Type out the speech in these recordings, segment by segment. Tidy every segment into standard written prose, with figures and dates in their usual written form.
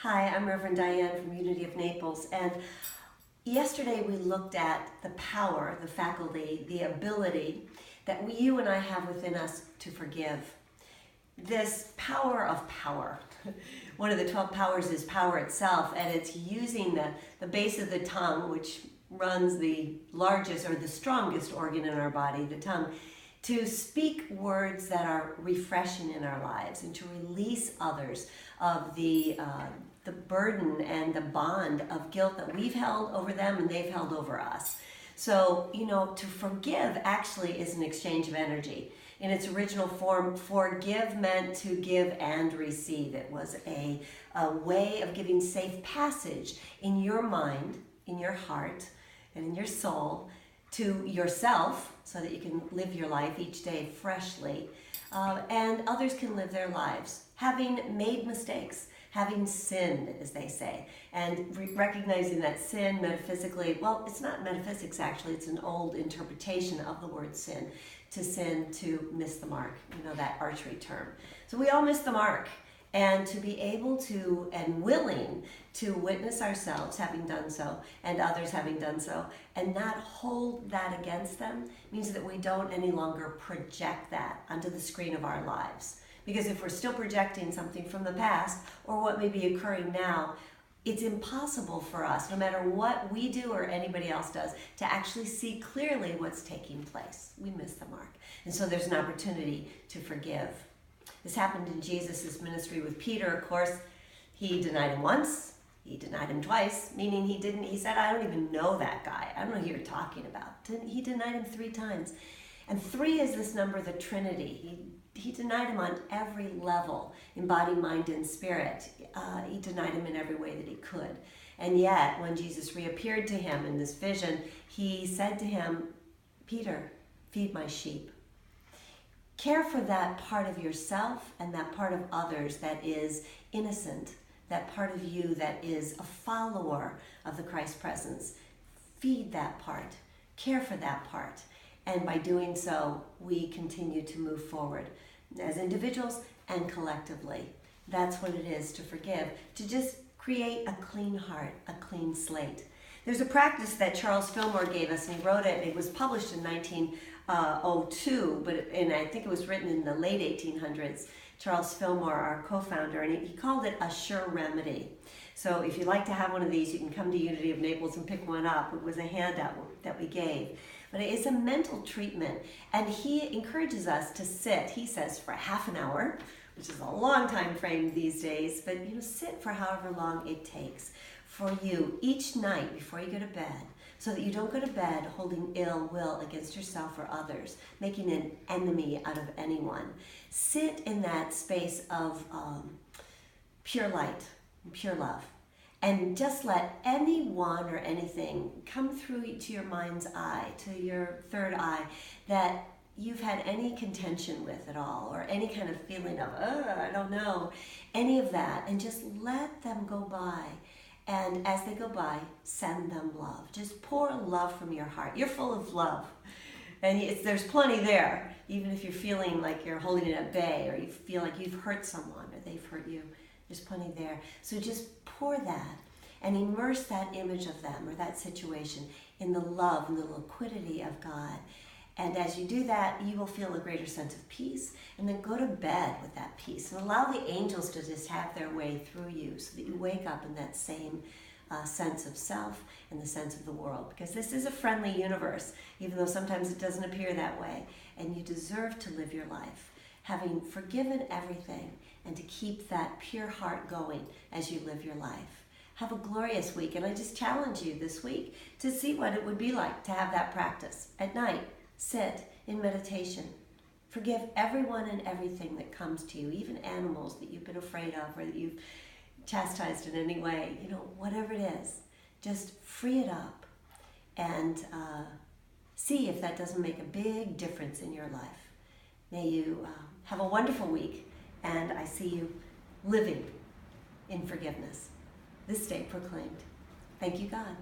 Hi, I'm Reverend Diane from Unity of Naples, and yesterday we looked at the power, the faculty, the ability that you and I have within us to forgive. This power of power. One of the 12 powers is power itself, and it's using the base of the tongue, which runs the largest or the strongest organ in our body, the tongue, to speak words that are refreshing in our lives and to release others of the burden and the bond of guilt that we've held over them and they've held over us. So, to forgive actually is an exchange of energy. In its original form, forgive meant to give and receive. It was a way of giving safe passage in your mind, in your heart, and in your soul to yourself so that you can live your life each day freshly, and others can live their lives having made mistakes, having sinned, as they say, and recognizing that sin metaphysically, well, it's not metaphysics actually, it's an old interpretation of the word sin, to miss the mark, that archery term. So we all miss the mark, and to be able to and willing to witness ourselves having done so and others having done so and not hold that against them means that we don't any longer project that onto the screen of our lives. Because if we're still projecting something from the past or what may be occurring now, it's impossible for us, no matter what we do or anybody else does, to actually see clearly what's taking place. We miss the mark. And so there's an opportunity to forgive. This happened in Jesus' ministry with Peter. Of course, he denied him once, he denied him twice, meaning he said, I don't even know that guy. I don't know who you're talking about. He denied him 3 times. And 3 is this number, the Trinity. He denied him on every level, in body, mind, and spirit. He denied him in every way that he could. And yet, when Jesus reappeared to him in this vision, he said to him, Peter, feed my sheep. Care for that part of yourself and that part of others that is innocent, that part of you that is a follower of the Christ presence. Feed that part. Care for that part. And by doing so, we continue to move forward as individuals and collectively. That's what it is to forgive, to just create a clean heart, a clean slate. There's a practice that Charles Fillmore gave us, and he wrote it. It was published in 1902, and I think it was written in the late 1800s. Charles Fillmore, our co-founder, and he called it a sure remedy. So if you'd like to have one of these, you can come to Unity of Naples and pick one up. It was a handout that we gave. But it's a mental treatment, and he encourages us to sit, he says, for half an hour, which is a long time frame these days, but sit for however long it takes for you each night before you go to bed, so that you don't go to bed holding ill will against yourself or others, making an enemy out of anyone. Sit in that space of pure light, pure love, and just let anyone or anything come through to your mind's eye, to your third eye, that you've had any contention with at all, or any kind of feeling of, I don't know, any of that, and just let them go by. And as they go by, send them love. Just pour love from your heart. You're full of love. And there's plenty there, even if you're feeling like you're holding it at bay, or you feel like you've hurt someone, or they've hurt you. There's plenty there. So just pour that and immerse that image of them or that situation in the love and the liquidity of God. And as you do that, you will feel a greater sense of peace, and then go to bed with that peace and allow the angels to just have their way through you so that you wake up in that same sense of self and the sense of the world. Because this is a friendly universe, even though sometimes it doesn't appear that way. And you deserve to live your life having forgiven everything and to keep that pure heart going as you live your life. Have a glorious week, and I just challenge you this week to see what it would be like to have that practice at night. Sit in meditation. Forgive everyone and everything that comes to you, even animals that you've been afraid of or that you've chastised in any way. Whatever it is, just free it up and see if that doesn't make a big difference in your life. May you have a wonderful week, and I see you living in forgiveness. This day proclaimed. Thank you, God.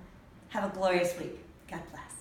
Have a glorious week. God bless.